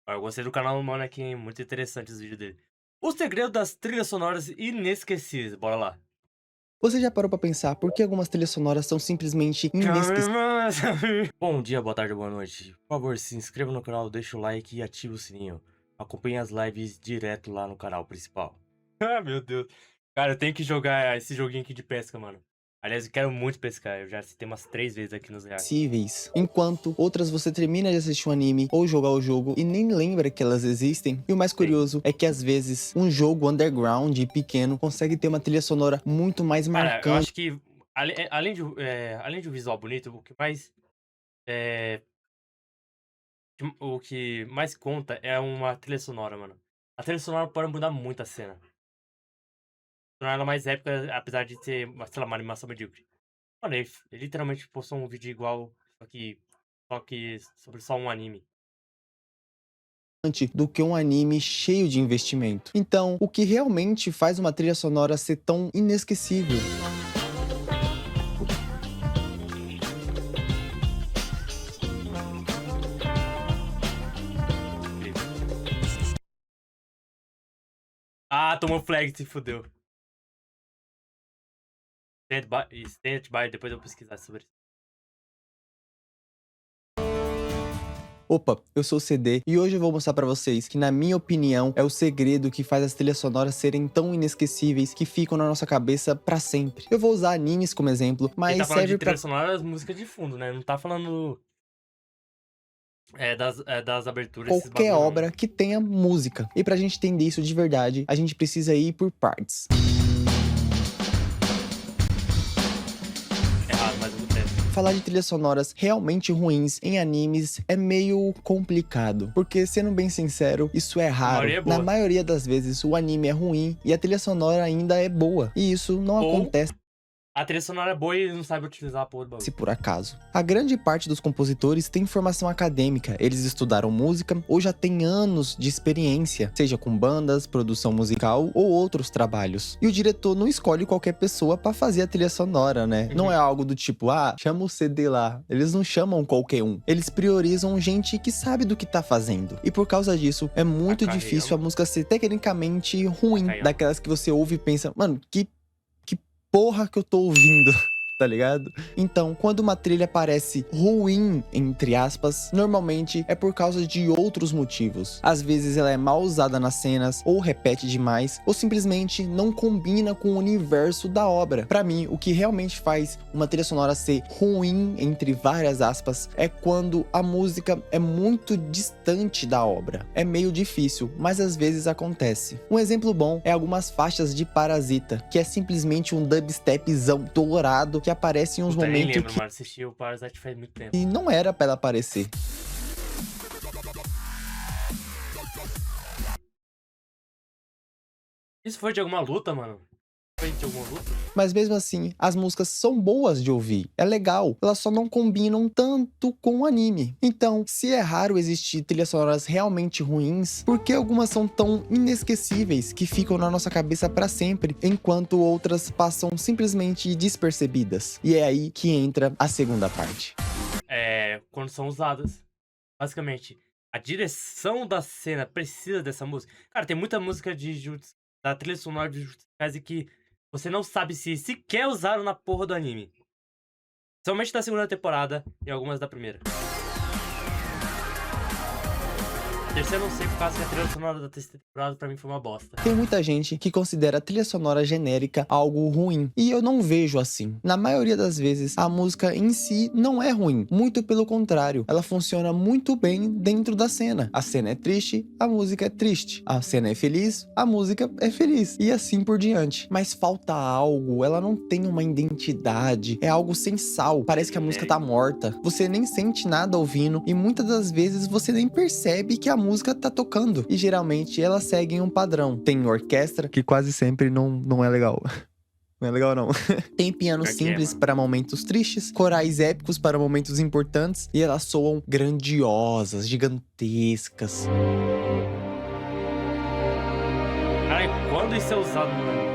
Ó, eu gostei do canal do mano aqui, hein? Muito interessante os vídeos dele. O segredo das trilhas sonoras inesquecíveis. Bora lá. Você já parou pra pensar por que algumas trilhas sonoras são simplesmente inesquecíveis? Bom dia, boa tarde, boa noite. Por favor, se inscreva no canal, deixa o like e ativa o sininho. Acompanhe as lives direto lá no canal principal. Ah, meu Deus. Cara, eu tenho que jogar esse joguinho aqui de pesca, mano. Aliás, eu quero muito pescar. Eu já citei umas 3 vezes aqui nos reais. Enquanto outras você termina de assistir um anime ou jogar o jogo e nem lembra que elas existem. E o mais Sim. curioso é que às vezes um jogo underground e pequeno consegue ter uma trilha sonora muito mais Cara, eu marcante. acho que, além de um visual bonito, é, o que mais conta é uma trilha sonora, mano. A trilha sonora pode mudar muito a cena. Tornar ela mais épica, apesar de ser, sei lá, uma animação medíocre. Mano, ele literalmente postou um vídeo igual, só que sobre só um anime. Do que um anime cheio de investimento. Então, o que realmente faz uma trilha sonora ser tão inesquecível? Incrível. Ah, tomou flag, se fudeu. Stand by, depois eu vou pesquisar sobre isso. Opa, eu sou o CD e hoje eu vou mostrar pra vocês que, na minha opinião, é o segredo que faz as trilhas sonoras serem tão inesquecíveis que ficam na nossa cabeça pra sempre. Eu vou usar animes como exemplo, Ele tá mas falando de serve trilha pra sonora, as músicas de fundo, né? Não tá falando das aberturas, esses qualquer bagulho não, né? obra que tenha música. E pra gente entender isso de verdade, a gente precisa ir por partes. Errado, mas eu tento. Falar de trilhas sonoras realmente ruins em animes é meio complicado, porque, sendo bem sincero, isso é A raro. maioria é Na boa. maioria das vezes o anime é ruim e a trilha sonora ainda é boa, e isso não Ou acontece a trilha sonora é boa e ele não sabe utilizar a porra do bagulho. por acaso. A grande parte dos compositores tem formação acadêmica, eles estudaram música ou já têm anos de experiência, seja com bandas, produção musical ou outros trabalhos. E o diretor não escolhe qualquer pessoa pra fazer a trilha sonora, né? Não é algo do tipo, ah, chama o CD lá. Eles não chamam qualquer um. Eles priorizam gente que sabe do que tá fazendo. E por causa disso, é muito difícil a Takayama. música ser tecnicamente ruim, Takayama. daquelas que você ouve e pensa, mano, que porra que eu tô ouvindo, tá ligado? Então, quando uma trilha parece ruim, entre aspas, normalmente é por causa de outros motivos. Às vezes ela é mal usada nas cenas, ou repete demais, ou simplesmente não combina com o universo da obra. Pra mim, o que realmente faz uma trilha sonora ser ruim, entre várias aspas, é quando a música é muito distante da obra. É meio difícil, mas às vezes acontece. Um exemplo bom é algumas faixas de Parasita, que é simplesmente um dubstepzão dourado que aparece em uns Puta, nem momentos lembro, mano. Assisti o Parasite faz muito tempo. que não era pra ela aparecer. Isso foi de alguma luta, mano? Foi de alguma luta? Mas mesmo assim, as músicas são boas de ouvir, é legal, elas só não combinam tanto com o anime. Então, se é raro existir trilhas sonoras realmente ruins, por que algumas são tão inesquecíveis que ficam na nossa cabeça pra sempre, enquanto outras passam simplesmente despercebidas? E é aí que entra a segunda parte. Quando são usadas. Basicamente, a direção da cena precisa dessa música. Cara, tem muita música da trilha sonora de Jujutsu Kaisen que você não sabe se sequer usaram na porra do anime. Somente da segunda temporada e algumas da primeira. A terceira eu não sei por causa que a trilha sonora da terceira temporada pra mim foi uma bosta. Tem muita gente que considera a trilha sonora genérica algo ruim, e eu não vejo assim. Na maioria das vezes, a música em si não é ruim, muito pelo contrário, ela funciona muito bem dentro da cena. A cena é triste, a música é triste. A cena é feliz, a música é feliz, e assim por diante. Mas falta algo, ela não tem uma identidade, é algo sem sal, parece que a música tá morta. Você nem sente nada ouvindo, e muitas das vezes você nem percebe que a música tá tocando, e geralmente elas seguem um padrão. Tem orquestra, que quase sempre não é legal. Não é legal, não. Tem piano Pior que é, simples mano. para momentos tristes, corais épicos para momentos importantes, e elas soam grandiosas, gigantescas. Cara, quando isso é usado no anime?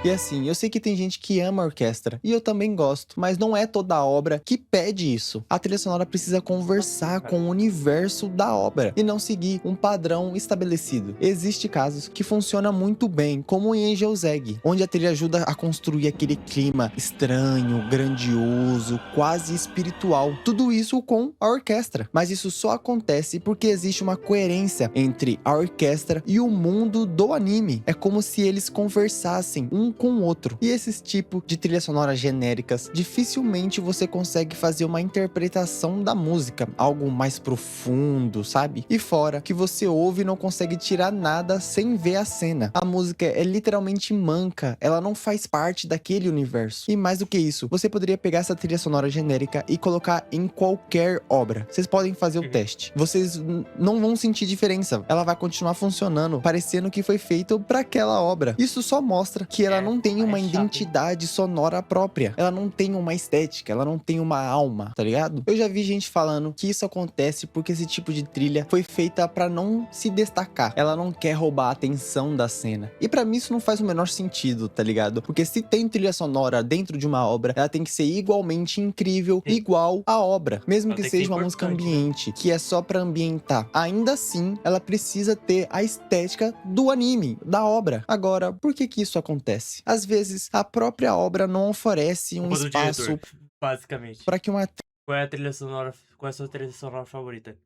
E assim, eu sei que tem gente que ama a orquestra, e eu também gosto, mas não é toda obra que pede isso. A trilha sonora precisa conversar com o universo da obra, e não seguir um padrão estabelecido. Existem casos que funcionam muito bem, como em Angel's Egg, onde a trilha ajuda a construir aquele clima estranho, grandioso, quase espiritual. Tudo isso com a orquestra. Mas isso só acontece porque existe uma coerência entre a orquestra e o mundo do anime. É como se eles conversassem um com o outro. E esses tipos de trilhas sonoras genéricas, dificilmente você consegue fazer uma interpretação da música, algo mais profundo, sabe? E fora que você ouve e não consegue tirar nada sem ver a cena. A música é literalmente manca, ela não faz parte daquele universo. E mais do que isso, você poderia pegar essa trilha sonora genérica e colocar em qualquer obra. Vocês podem fazer o teste. Vocês não vão sentir diferença. Ela vai continuar funcionando, parecendo que foi feito para aquela obra. Isso só mostra que ela não tem uma identidade sonora própria. Ela não tem uma estética, ela não tem uma alma, tá ligado? Eu já vi gente falando que isso acontece porque esse tipo de trilha foi feita para não se destacar. Ela não quer roubar a atenção da cena. E para mim isso não faz o menor sentido, tá ligado? Porque se tem trilha sonora dentro de uma obra, ela tem que ser igualmente incrível, igual à obra. Mesmo que seja uma música ambiente, que é só pra ambientar. Ainda assim, ela precisa ter a estética do anime, da obra. Agora, por que que isso acontece? Às vezes, a própria obra não oferece um espaço basicamente. para que uma... Qual é a trilha sonora? Qual é a sua trilha sonora favorita?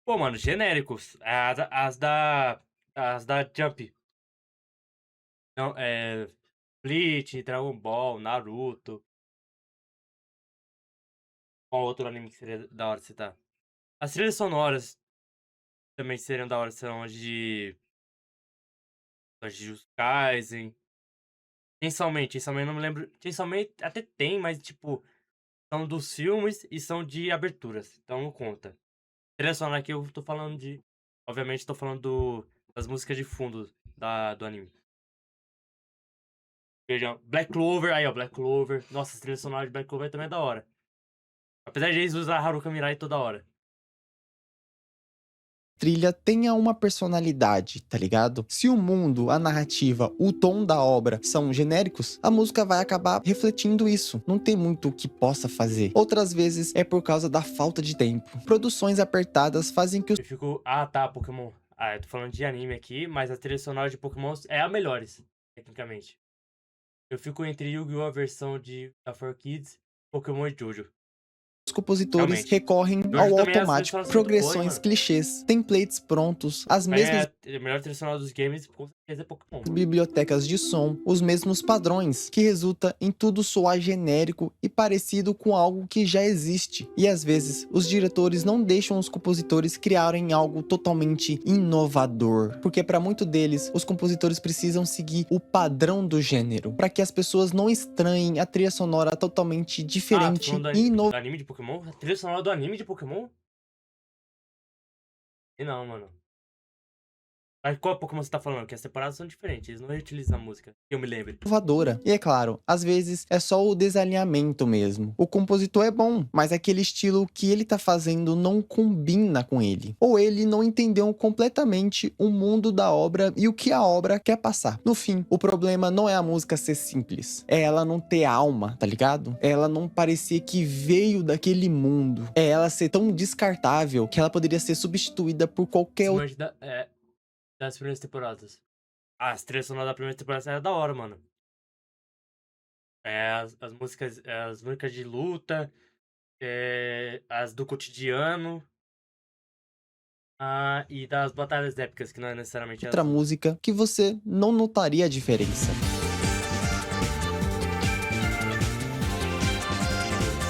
Pô, mano, genéricos. As da Jump. Não, Bleach, Dragon Ball, Naruto. Qual outro anime que seria da hora de citar? As trilhas sonoras também seriam da hora, são as de Jujutsu Kaisen. Chainsaw não me lembro. Chainsaw até tem, mas tipo, são dos filmes e são de aberturas, então não conta. Trilha sonora aqui eu tô falando de... Obviamente tô falando das músicas de fundo do anime. Vejam, Black Clover, aí ó, Black Clover. Nossa, as trilhas sonoras de Black Clover também é da hora. Apesar de eles usar Haruka Mirai toda hora. Trilha tenha uma personalidade, tá ligado? Se o mundo, a narrativa, o tom da obra são genéricos, a música vai acabar refletindo isso. Não tem muito o que possa fazer. Outras vezes é por causa da falta de tempo. Produções apertadas fazem que os... Eu fico... Ah, tá, Pokémon. Ah, eu tô falando de anime aqui, mas a trilha sonora de Pokémon é a melhores, tecnicamente. Eu fico entre Yu-Gi-Oh! A versão da 4Kids, Pokémon e Jojo. Os compositores Realmente. recorrem Jojo ao também automático, muito progressões, boas, clichês, templates prontos, as mesmas a melhor trilha sonora dos games, com certeza, é Pokémon. bibliotecas de som, os mesmos padrões, que resulta em tudo soar genérico e parecido com algo que já existe. E às vezes, os diretores não deixam os compositores criarem algo totalmente inovador, porque para muito deles, os compositores precisam seguir o padrão do gênero, para que as pessoas não estranhem a trilha sonora totalmente diferente e do anime de Pokémon? A trilha sonora do anime de Pokémon? E não, mano. Mas qual Pokémon você tá falando? Que as temporadas são diferentes, eles não reutilizam a música, que eu me lembre. inovadora. E é claro, às vezes é só o desalinhamento mesmo. O compositor é bom, mas aquele estilo que ele tá fazendo não combina com ele. Ou ele não entendeu completamente o mundo da obra e o que a obra quer passar. No fim, o problema não é a música ser simples, é ela não ter alma, tá ligado? É ela não parecer que veio daquele mundo. É ela ser tão descartável que ela poderia ser substituída por qualquer outra. Das primeiras temporadas. Ah, as trilhas sonoras da primeira temporada era da hora, mano. As músicas de luta, as do cotidiano, e das batalhas épicas, que não é necessariamente Outra música que você não notaria a diferença.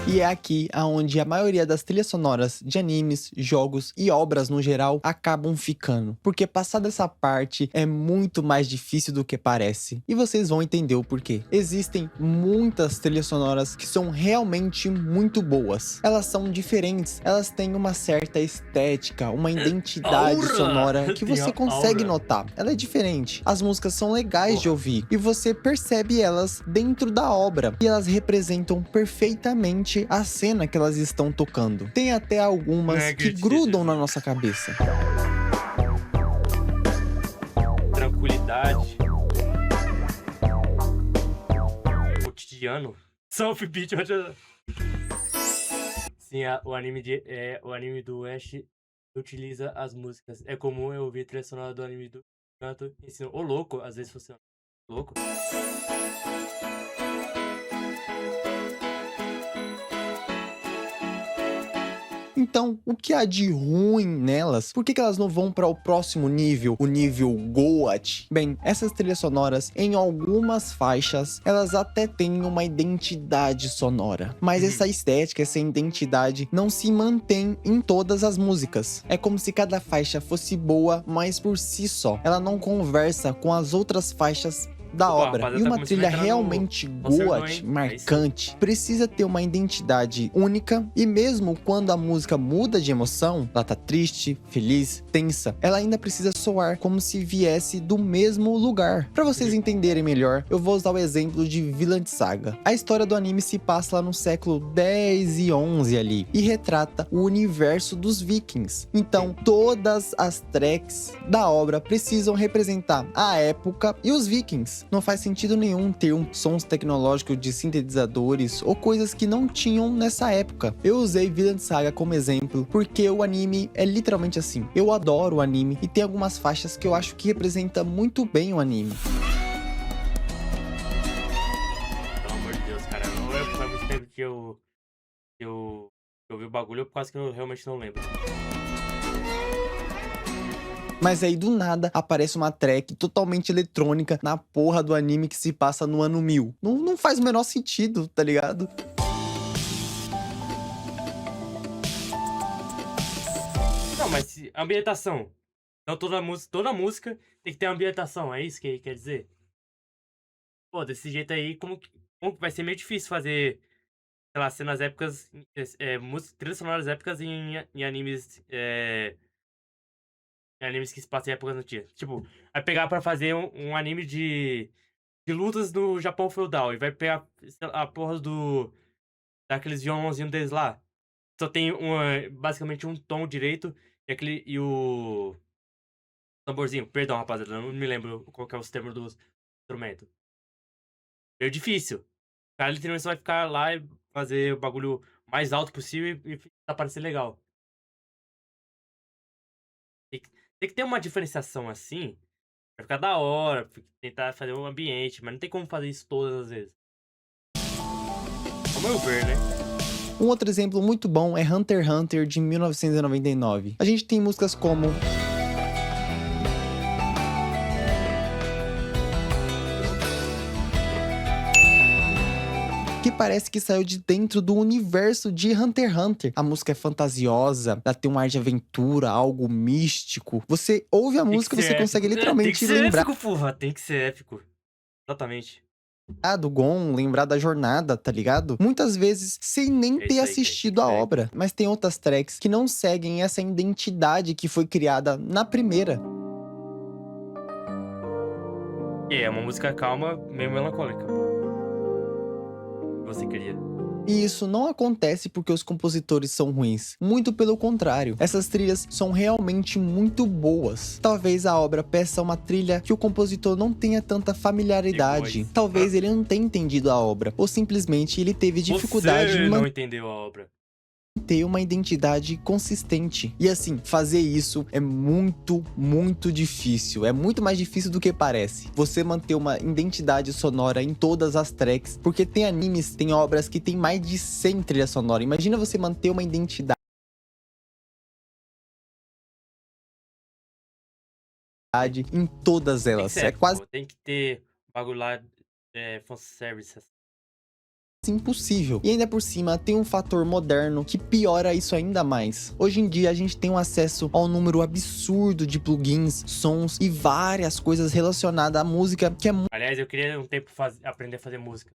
E é aqui aonde a maioria das trilhas sonoras de animes, jogos e obras no geral acabam ficando. Porque passar dessa parte é muito mais difícil do que parece. E vocês vão entender o porquê. Existem muitas trilhas sonoras que são realmente muito boas. Elas são diferentes, elas têm uma certa estética, uma identidade sonora que você consegue notar. Ela é diferente. As músicas são legais de ouvir e você percebe elas dentro da obra. E elas representam perfeitamente a cena que elas estão tocando. Tem até algumas que grudam na nossa cabeça. Tranquilidade. indiano. Só beat, sim, o anime do Ash utiliza as músicas. É comum eu ouvir trilha sonora do anime do canto ensino. Ô louco, às vezes funciona. Louco. Então, o que há de ruim nelas? Por que elas não vão para o próximo nível, o nível Goat? Bem, essas trilhas sonoras, em algumas faixas, elas até têm uma identidade sonora. Mas essa estética, essa identidade, não se mantém em todas as músicas. É como se cada faixa fosse boa, mas por si só. Ela não conversa com as outras faixas da Opa, obra. rapaziada, E tá uma começando a trilha entrar realmente no servidor, Goat, hein? É isso aí. marcante, precisa ter uma identidade única, e mesmo quando a música muda de emoção, ela tá triste, feliz, tensa, ela ainda precisa soar como se viesse do mesmo lugar. Pra vocês entenderem melhor, eu vou usar o exemplo de Vinland Saga. A história do anime se passa lá no século 10 e 11 ali, e retrata o universo dos vikings. Então, todas as tracks da obra precisam representar a época e os vikings. Não faz sentido nenhum ter sons tecnológicos de sintetizadores ou coisas que não tinham nessa época. Eu usei Vinland Saga como exemplo porque o anime é literalmente assim. Eu adoro o anime e tem algumas faixas que eu acho que representa muito bem o anime. Pelo amor de Deus, cara. Não é faz muito tempo que eu vi o bagulho, por causa que eu realmente não lembro. Mas aí do nada aparece uma track totalmente eletrônica na porra do anime que se passa no ano 1000. Não faz o menor sentido, tá ligado? Não, mas ambientação. Então toda música tem que ter ambientação, é isso que quer dizer? Pô, desse jeito aí, como que vai ser meio difícil fazer, sei lá, cenas épicas, trilhas sonoras épicas em animes que se passam em épocas antigas. Tipo, vai pegar pra fazer um anime de lutas do Japão feudal e vai pegar sei lá, a porra daqueles violãozinhos deles lá. Só tem basicamente um tom direito e o tamborzinho. Perdão, rapaziada, eu não me lembro qual que é os termos do instrumento. Meio difícil. O cara literalmente só vai ficar lá e fazer o bagulho mais alto possível e parecer legal. Tem que ter uma diferenciação assim, pra ficar da hora, tentar fazer um ambiente, mas não tem como fazer isso todas as vezes. Ao meu ver, né? Um outro exemplo muito bom é Hunter x Hunter de 1999. A gente tem músicas como que parece que saiu de dentro do universo de Hunter x Hunter. A música é fantasiosa, ela tem um ar de aventura, algo místico. Você ouve a música e você consegue Tem que literalmente ser lembrar épico, porra. Tem que ser épico. Exatamente. do Gon, lembrar da jornada, tá ligado? Muitas vezes sem nem É ter isso aí, cara. Tem assistido que a ser obra. épico. Mas tem outras tracks que não seguem essa identidade que foi criada na primeira. E é uma música calma, meio melancólica, pô. Que você queria. E isso não acontece porque os compositores são ruins. Muito pelo contrário, essas trilhas são realmente muito boas. Talvez a obra peça uma trilha que o compositor não tenha tanta familiaridade. Iguais. Talvez ele não tenha entendido a obra, ou simplesmente ele teve dificuldade Você em não entendeu a obra. ter uma identidade consistente. E assim, fazer isso é muito, muito difícil. É muito mais difícil do que parece. Você manter uma identidade sonora em todas as tracks, porque tem animes, tem obras que tem mais de 100 trilhas sonoras. Imagina você manter uma identidade em todas Tem que elas. ser É épico, quase pô. Tem que ter bagulho lá, fanservice. impossível. E ainda por cima, tem um fator moderno que piora isso ainda mais. Hoje em dia, a gente tem um acesso ao número absurdo de plugins, sons e várias coisas relacionadas à música que é Aliás, eu queria um tempo aprender a fazer música.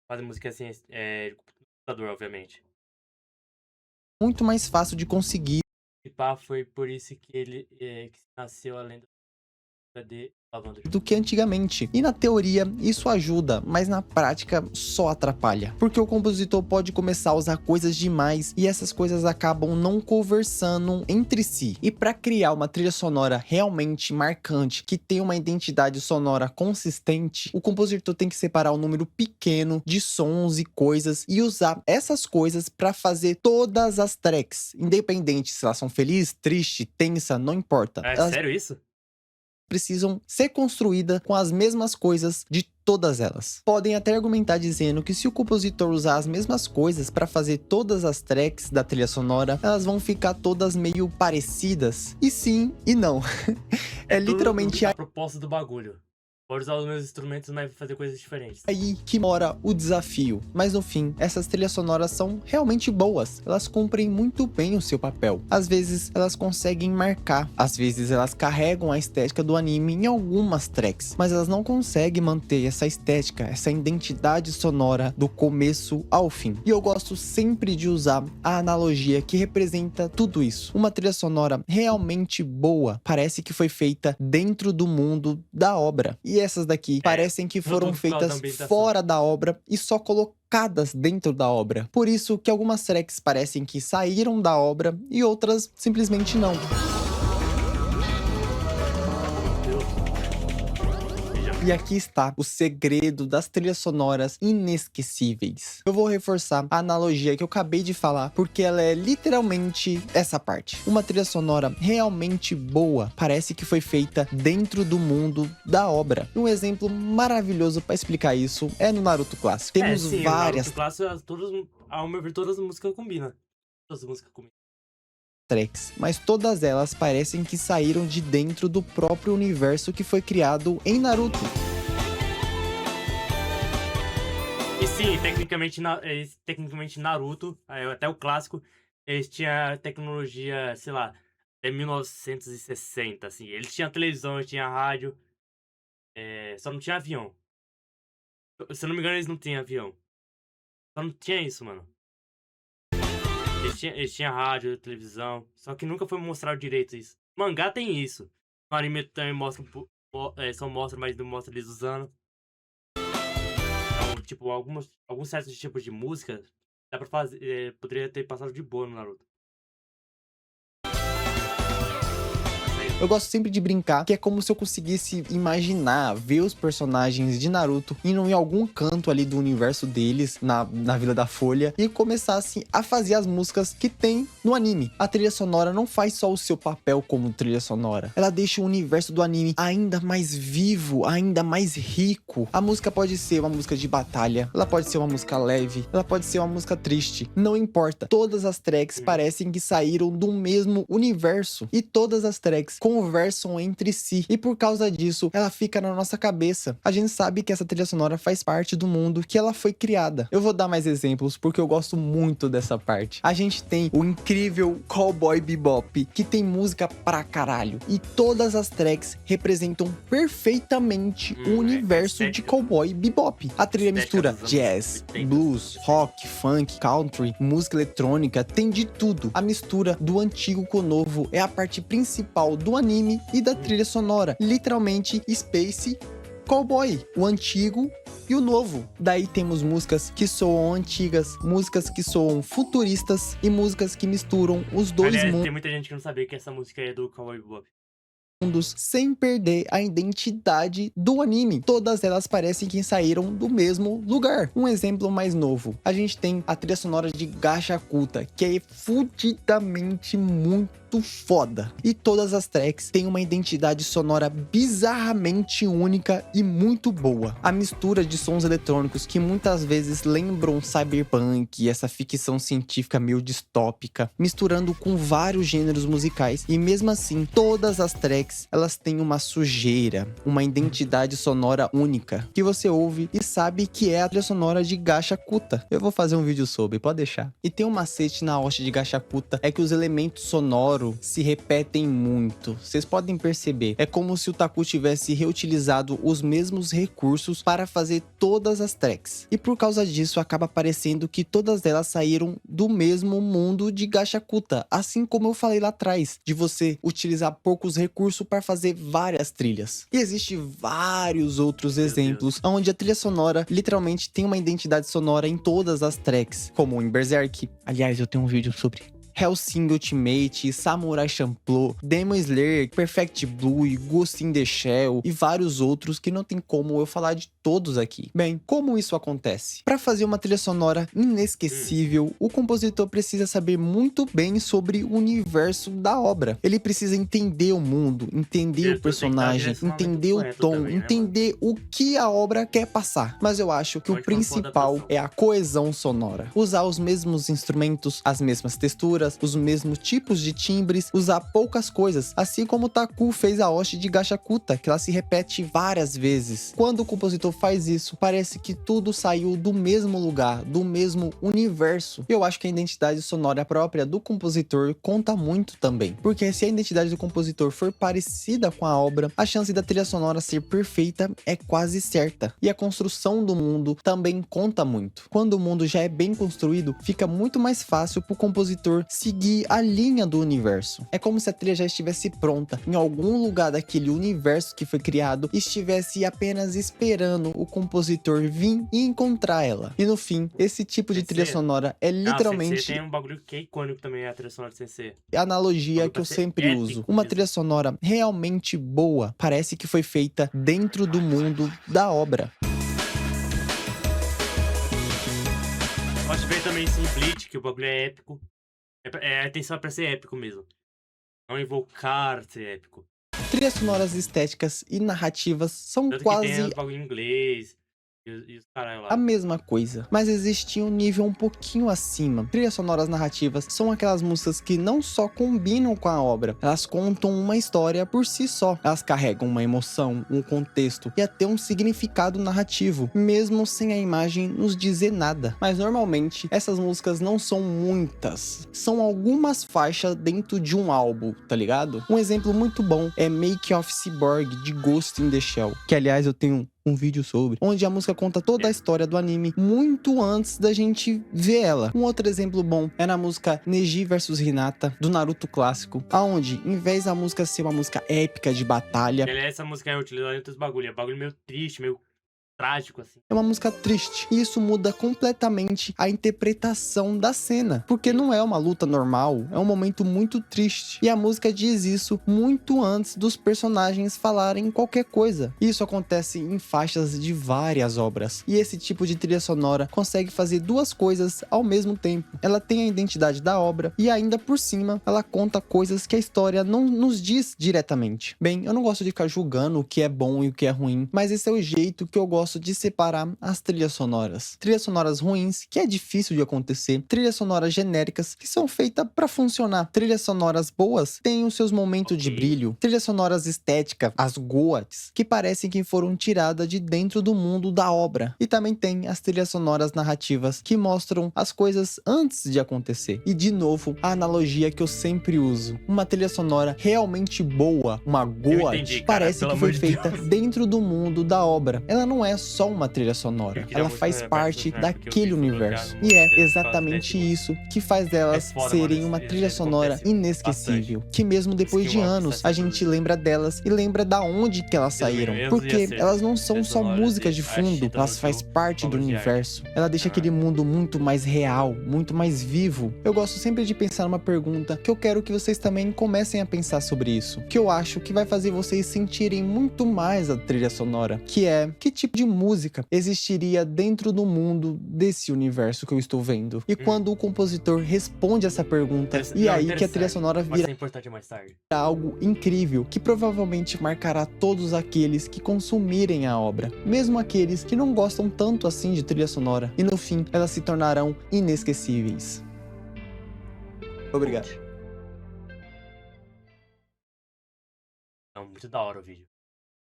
Fazer música assim, de computador, obviamente. muito mais fácil de conseguir. E pá, foi por isso que ele que nasceu a lenda de Lavandro. do que antigamente. E na teoria isso ajuda, mas na prática só atrapalha. Porque o compositor pode começar a usar coisas demais e essas coisas acabam não conversando entre si. E para criar uma trilha sonora realmente marcante, que tem uma identidade sonora consistente, o compositor tem que separar um número pequeno de sons e coisas e usar essas coisas para fazer todas as tracks, independente se elas são felizes, triste, tensa, não importa. É Elas sério isso? precisam ser construídas com as mesmas coisas de todas elas. Podem até argumentar dizendo que se o compositor usar as mesmas coisas para fazer todas as tracks da trilha sonora, elas vão ficar todas meio parecidas. E sim, e não. É literalmente a proposta do bagulho. Pode usar os meus instrumentos, mas fazer coisas diferentes. aí que mora o desafio. Mas no fim, essas trilhas sonoras são realmente boas. Elas cumprem muito bem o seu papel. Às vezes, elas conseguem marcar. Às vezes, elas carregam a estética do anime em algumas tracks. Mas elas não conseguem manter essa estética, essa identidade sonora do começo ao fim. E eu gosto sempre de usar a analogia que representa tudo isso. Uma trilha sonora realmente boa parece que foi feita dentro do mundo da obra. E essas daqui parecem que foram feitas fora da obra e só colocadas dentro da obra. Por isso que algumas tracks parecem que saíram da obra e outras simplesmente não. E aqui está o segredo das trilhas sonoras inesquecíveis. Eu vou reforçar a analogia que eu acabei de falar, porque ela é literalmente essa parte. Uma trilha sonora realmente boa parece que foi feita dentro do mundo da obra. Um exemplo maravilhoso para explicar isso é no Naruto clássico. Temos sim, várias o Naruto clássico, ao meu ver, todas as músicas combinam. Todas as músicas combinam. tracks, mas todas elas parecem que saíram de dentro do próprio universo que foi criado em Naruto. E sim, tecnicamente Naruto, até o clássico, eles tinham tecnologia, sei lá, até 1960, assim. Eles tinham televisão, eles tinham rádio, só não tinha avião. Se eu não me engano, eles não tinham avião. Só não tinha isso, mano. Eles tinham rádio, televisão, só que nunca foi mostrado direito isso. Mangá tem isso. No anime também mostra, só mostra, mas não mostra eles usando. Então, tipo, alguns certos tipos de música dá pra fazer, poderia ter passado de boa no Naruto. Eu gosto sempre de brincar que é como se eu conseguisse imaginar, ver os personagens de Naruto indo em algum canto ali do universo deles, na Vila da Folha, e começassem a fazer as músicas que tem no anime. A trilha sonora não faz só o seu papel como trilha sonora, ela deixa o universo do anime ainda mais vivo, ainda mais rico. A música pode ser uma música de batalha, ela pode ser uma música leve, ela pode ser uma música triste, não importa. Todas as tracks parecem que saíram do mesmo universo, e todas as tracks conversam entre si, e por causa disso ela fica na nossa cabeça. A gente sabe que essa trilha sonora faz parte do mundo que ela foi criada. Eu vou dar mais exemplos porque eu gosto muito dessa parte. A gente tem o incrível Cowboy Bebop, que tem música pra caralho, e todas as tracks representam perfeitamente o universo de Cowboy Bebop. A trilha mistura jazz, blues, rock, funk, country, música eletrônica, tem de tudo. A mistura do antigo com o novo é a parte principal do anime e da trilha sonora. Literalmente Space Cowboy, o antigo e o novo. Daí temos músicas que soam antigas, músicas que soam futuristas e músicas que misturam os dois mundos. Tem muita gente que não sabia que essa música é do Cowboy Bebop. Sem perder a identidade do anime. Todas elas parecem que saíram do mesmo lugar. Um exemplo mais novo, a gente tem a trilha sonora de Gachakuta, que é fudidamente muito foda. E todas as tracks têm uma identidade sonora bizarramente única e muito boa. A mistura de sons eletrônicos que muitas vezes lembram cyberpunk, essa ficção científica meio distópica, misturando com vários gêneros musicais, e mesmo assim, todas as tracks, elas têm uma sujeira, uma identidade sonora única, que você ouve e sabe que é a trilha sonora de Gachakuta. Eu vou fazer um vídeo sobre, pode deixar. E tem um macete na hoste de Gachakuta, é que os elementos sonoros adoro se repetem muito. Vocês podem perceber. É como se o Taku tivesse reutilizado os mesmos recursos para fazer todas as tracks. E por causa disso, acaba parecendo que todas elas saíram do mesmo mundo de Gachakuta. Assim como eu falei lá atrás, de você utilizar poucos recursos para fazer várias trilhas. E existem vários outros exemplos onde a trilha sonora literalmente tem uma identidade sonora em todas as tracks, como em Berserk. Aliás, eu tenho um vídeo sobre Hellsing Ultimate, Samurai Champloo, Demon Slayer, Perfect Blue, Ghost in the Shell e vários outros que não tem como eu falar de todos aqui. Bem, como isso acontece? Para fazer uma trilha sonora inesquecível, o compositor precisa saber muito bem sobre o universo da obra. Ele precisa entender o mundo, entender o personagem, entender o tom, entender o que a obra quer passar. Mas eu acho que o principal é a coesão sonora. Usar os mesmos instrumentos, as mesmas texturas, os mesmos tipos de timbres, usar poucas coisas, assim como o Taku fez a hoste de Gachakuta, que ela se repete várias vezes. Quando o compositor faz isso, parece que tudo saiu do mesmo lugar, do mesmo universo. Eu acho que a identidade sonora própria do compositor conta muito também, porque se a identidade do compositor for parecida com a obra, a chance da trilha sonora ser perfeita é quase certa. E a construção do mundo também conta muito. Quando o mundo já é bem construído, fica muito mais fácil para o compositor seguir a linha do universo. É como se a trilha já estivesse pronta em algum lugar daquele universo que foi criado e estivesse apenas esperando o compositor vir e encontrar ela. E no fim, esse tipo de trilha sonora é literalmente... tem um bagulho que é icônico também, é a trilha sonora de Sensei. A analogia que eu sempre uso. Uma trilha sonora realmente boa parece que foi feita dentro do mundo da obra. Pode ver também esse Bleach, que o bagulho é épico. A intenção é pra ser épico mesmo. Não invocar ser épico. Trilhas sonoras estéticas e narrativas são Tanto quase que tem bagulho em inglês e os caralho lá. a mesma coisa, mas existe um nível um pouquinho acima. Trilhas sonoras narrativas são aquelas músicas que não só combinam com a obra, elas contam uma história por si só. Elas carregam uma emoção, um contexto e até um significado narrativo, mesmo sem a imagem nos dizer nada. Mas normalmente essas músicas não são muitas, são algumas faixas dentro de um álbum, tá ligado? Um exemplo muito bom é Make of Cyborg de Ghost in the Shell, que aliás eu tenho um vídeo sobre, onde a música conta toda a história do anime muito antes da gente ver ela. Um outro exemplo bom é na música Neji vs Hinata, do Naruto clássico, aonde, em vez da música ser uma música épica de batalha, Essa música é utilizada em outros bagulho, é bagulho meio triste, meio trágico, assim. É uma música triste. E isso muda completamente a interpretação da cena. Porque não é uma luta normal, é um momento muito triste. E a música diz isso muito antes dos personagens falarem qualquer coisa. Isso acontece em faixas de várias obras. E esse tipo de trilha sonora consegue fazer duas coisas ao mesmo tempo. Ela tem a identidade da obra e ainda por cima ela conta coisas que a história não nos diz diretamente. Bem, eu não gosto de ficar julgando o que é bom e o que é ruim, mas esse é o jeito que eu gosto de separar as trilhas sonoras. Trilhas sonoras ruins, que é difícil de acontecer. Trilhas sonoras genéricas, que são feitas para funcionar. Trilhas sonoras boas têm os seus momentos de brilho. Trilhas sonoras estéticas, as GOATs, que parecem que foram tiradas de dentro do mundo da obra. E também tem as trilhas sonoras narrativas, que mostram as coisas antes de acontecer. E de novo, a analogia que eu sempre uso. Uma trilha sonora realmente boa, uma GOAT, parece que foi feita dentro do mundo da obra. Ela não é só uma trilha sonora, ela faz parte daquele universo. E é exatamente isso que faz delas serem uma trilha sonora inesquecível, que mesmo depois de anos a gente lembra delas e lembra da onde que elas saíram, porque elas não são só músicas de fundo, elas fazem parte do universo. Ela deixa aquele mundo muito mais real, muito mais vivo. Eu gosto sempre de pensar numa pergunta que eu quero que vocês também comecem a pensar sobre isso, que eu acho que vai fazer vocês sentirem muito mais a trilha sonora, que é: que tipo de música existiria dentro do mundo desse universo que eu estou vendo? E quando o compositor responde essa pergunta, e aí que a trilha sonora vira algo incrível, que provavelmente marcará todos aqueles que consumirem a obra, mesmo aqueles que não gostam tanto assim de trilha sonora, e no fim elas se tornarão inesquecíveis. Obrigado. Muito da hora o vídeo.